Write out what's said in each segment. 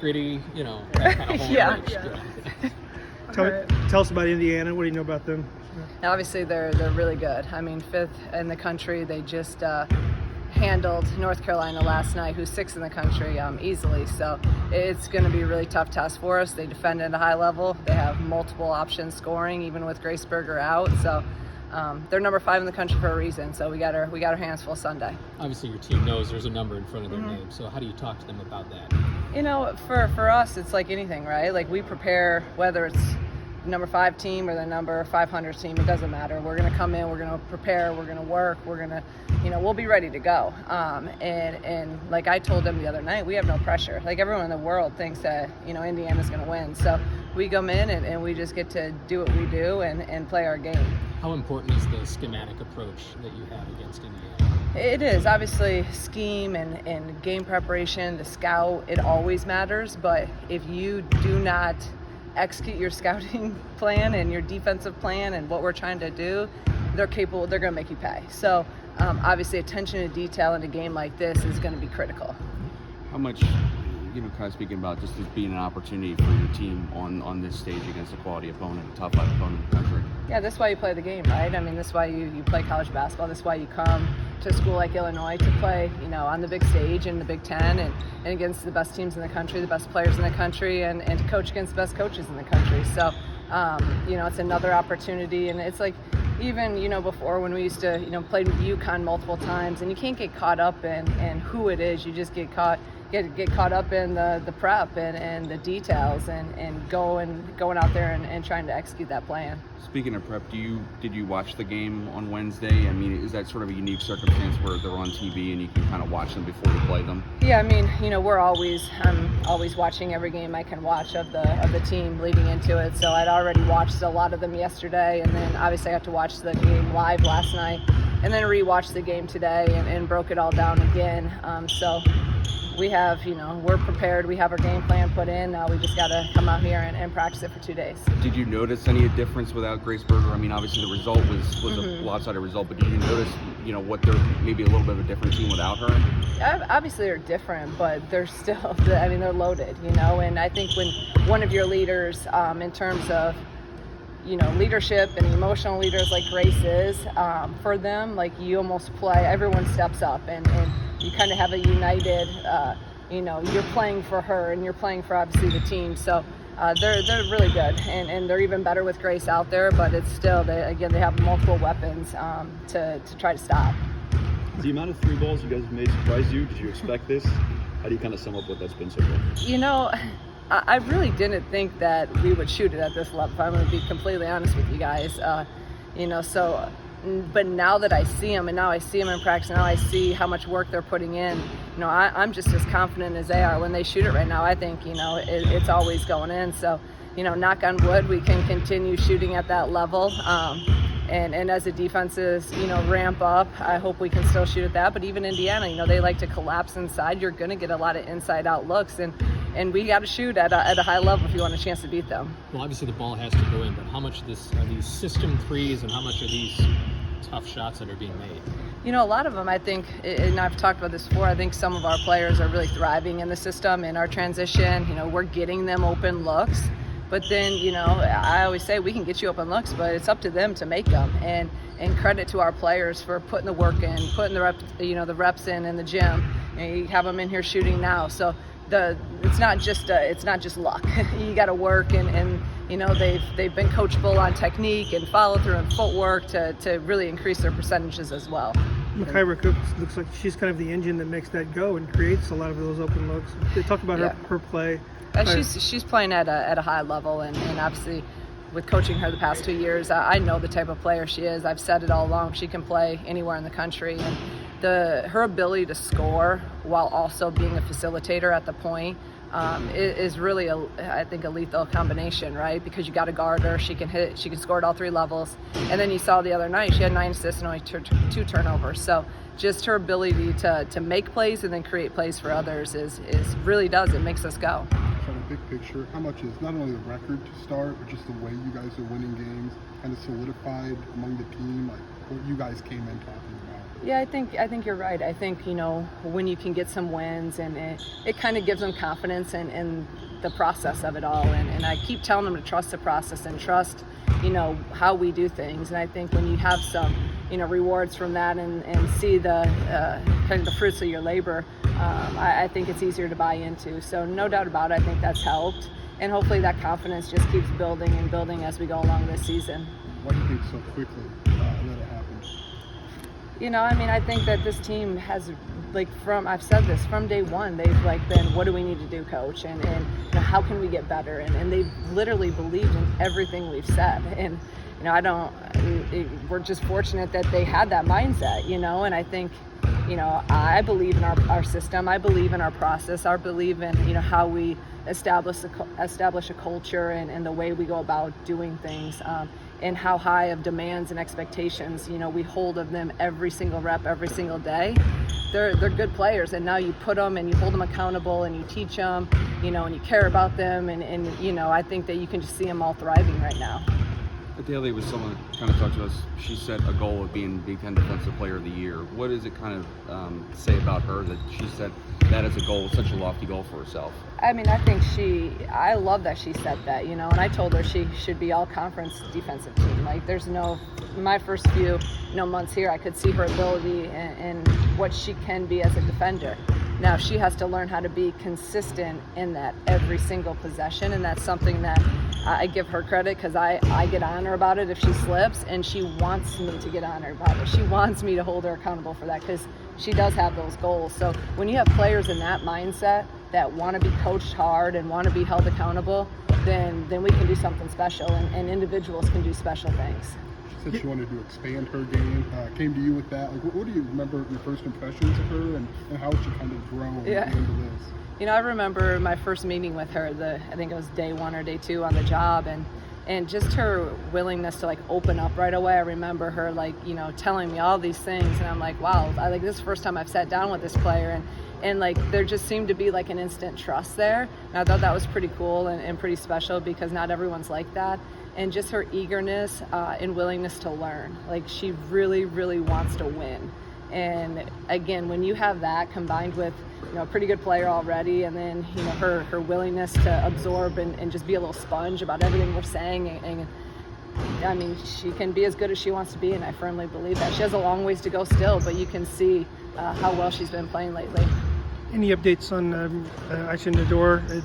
gritty, that kind of whole Yeah. approach. Tell us about Indiana. What do you know about them? Obviously, they're really good. I mean, 5th in the country. They just handled North Carolina last night, who's 6th in the country, easily. So it's going to be a really tough test for us. They defend at a high level. They have multiple options scoring, even with Grace Berger out. So they're number 5 in the country for a reason. So we got our hands full Sunday. Obviously, your team knows there's a number in front of their name. So how do you talk to them about that? For us, it's like anything, right? Like we prepare, whether it's number 5 team or the number 500 team, it doesn't matter. We're going to come in, we're going to prepare, we're going to work, we're going to, we'll be ready to go. And like I told them the other night, we have no pressure. Like everyone in the world thinks that, Indiana's going to win. So we come in and we just get to do what we do and play our game. How important is the schematic approach that you have against Indiana? It is. Obviously, scheme and game preparation, the scout, it always matters. But if you do not execute your scouting plan and your defensive plan and what we're trying to do, they're going to make you pay. So obviously attention to detail in a game like this is going to be critical. How much, kind of speaking about just this being an opportunity for your team on this stage against a quality opponent, a top 5 opponent in the country? Yeah, that's why you play the game, right? I mean, that's why you play college basketball. That's why you come to a school like Illinois to play, on the big stage in the Big Ten and against the best teams in the country, the best players in the country, and to coach against the best coaches in the country. So, it's another opportunity. And it's like, even, before when we used to, play with UConn multiple times, and you can't get caught up in who it is. You just get caught up in the prep and the details and going out there and trying to execute that plan. Speaking of prep, did you watch the game on Wednesday? I mean, is that sort of a unique circumstance where they're on TV and you can kind of watch them before you play them? Yeah, I mean, I'm always watching every game I can watch of the team leading into it. So I'd already watched a lot of them yesterday, and then obviously I got to watch the game live last night, and then rewatched the game today and broke it all down again. So we have, we're prepared. We have our game plan put in. Now we just got to come out here and practice it for 2 days. Did you notice any difference without Grace Berger? I mean, obviously the result was a lopsided result, but did you notice, what they're maybe a little bit of a different team without her? Obviously they're different, but they're still, they're loaded, and I think when one of your leaders, in terms of, leadership and emotional leaders like Grace is, for them, like you almost play, everyone steps up and you kind of have a united, you're playing for her and you're playing for obviously the team. So they're really good, and they're even better with Grace out there, but it's still, they have multiple weapons to try to stop. The amount of 3 balls you guys have made surprise you? Did you expect this? How do you kind of sum up what that's been so far? I really didn't think that we would shoot it at this level. I'm going to be completely honest with you guys. But now that I see them, and now I see them in practice, now I see how much work they're putting in. I'm just as confident as they are when they shoot it right now. I think, it's always going in. So, knock on wood, we can continue shooting at that level. And as the defenses, ramp up, I hope we can still shoot at that. But even Indiana, they like to collapse inside. You're going to get a lot of inside-out looks, and we got to shoot at a high level if you want a chance to beat them. Well, obviously the ball has to go in, but how much are these system threes, and how much are these tough shots that are being made? A lot of them, I think, and I've talked about this before, I think some of our players are really thriving in the system, in our transition. We're getting them open looks. But then, I always say we can get you open looks, but it's up to them to make them. And credit to our players for putting the work in, putting the reps in the gym. You have them in here shooting now. So it's not just luck. You got to work, and they've been coachable on technique and follow through and footwork to really increase their percentages as well. Mikaira Cook looks like she's kind of the engine that makes that go and creates a lot of those open looks. They talk about her play. She's playing at a high level, and obviously with coaching her the past 2 years, I know the type of player she is. I've said it all along. She can play anywhere in the country, and her ability to score while also being a facilitator at the point is really I think a lethal combination, right? Because you got to guard her. She can score at all 3 levels, and then you saw the other night she had 9 assists and only 2 turnovers. So just her ability to make plays and then create plays for others is really does it makes us go. Big picture, how much is not only the record to start, but just the way you guys are winning games kind of solidified among the team, like what you guys came in talking about? Yeah, I think you're right. I think, when you can get some wins, and it kind of gives them confidence in the process of it all. And I keep telling them to trust the process and trust, how we do things. And I think when you have some, rewards from that, and see the kind of the fruits of your labor, I think it's easier to buy into. So no doubt about it, I think that's helped. And hopefully that confidence just keeps building and building as we go along this season. Why do you think so quickly that it happened? I think that this team has, I've said this, from day one, they've been, what do we need to do, coach? And how can we get better? And they've literally believed in everything we've said. And, we're just fortunate that they had that mindset, and I think, I believe in our system. I believe in our process. I believe in, how we establish a culture, and the way we go about doing things, and how high of demands and expectations, we hold of them every single rep, every single day. They're good players, and now you put them and you hold them accountable, and you teach them, and you care about them, and I think that you can just see them all thriving right now. Daly was someone that kind of talked to us. She set a goal of being Big Ten Defensive Player of the Year. What does it kind of say about her that she set that as a goal, such a lofty goal for herself? I think I love that she said that, and I told her she should be all conference defensive team. My first few, months here, I could see her ability and what she can be as a defender. Now she has to learn how to be consistent in that every single possession, and that's something that I give her credit, because I get on her about it if she slips, and she wants me to get on her about it. She wants me to hold her accountable for that, because she does have those goals. So when you have players in that mindset that want to be coached hard and want to be held accountable, then we can do something special, and individuals can do special things. She said she wanted to expand her game. Came to you with that. What do you remember your first impressions of her, and how has she kind of grown into this? I remember my first meeting with her, I think it was day 1 or day 2 on the job, and just her willingness to open up right away. I remember her telling me all these things, and I'm like, wow, this is the first time I've sat down with this player, and there just seemed to be an instant trust there. And I thought that was pretty cool and pretty special, because not everyone's like that. And just her eagerness and willingness to learn. She really, really wants to win. And again, when you have that combined with a pretty good player already, and then her willingness to absorb and just be a little sponge about everything we're saying, and she can be as good as she wants to be, and I firmly believe that. She has a long ways to go still, but you can see how well she's been playing lately. Any updates on Aisha Nador? It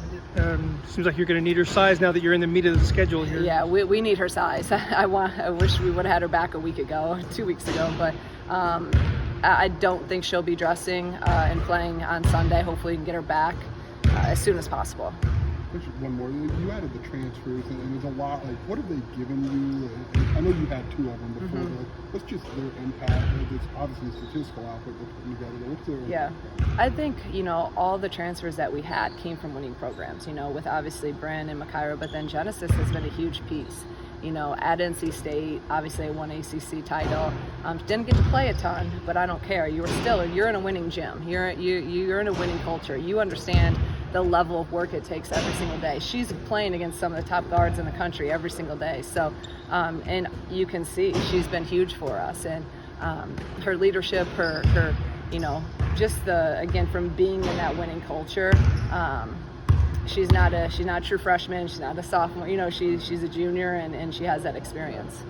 seems like you're going to need her size now that you're in the meat of the schedule here. Yeah, we need her size. I wish we would have had her back a week ago, 2 weeks ago, but I don't think she'll be dressing and playing on Sunday. Hopefully we can get her back as soon as possible. Just one more. You added the transfers, and there's a lot. What have they given you? I know you had 2 of them before. Mm-hmm. What's just their impact? It's obviously a statistical output they're putting together. What's their impact? I think all the transfers that we had came from winning programs. With obviously Bryn and Makaira, but then Genesis has been a huge piece. At NC State, obviously I won ACC title. Didn't get to play a ton, but I don't care. You're in a winning gym. You're in a winning culture. You understand the level of work it takes every single day. She's playing against some of the top guards in the country every single day. So, and you can see she's been huge for us, and her leadership, her just again, from being in that winning culture. She's not a true freshman. She's not a sophomore. She's a junior, and she has that experience.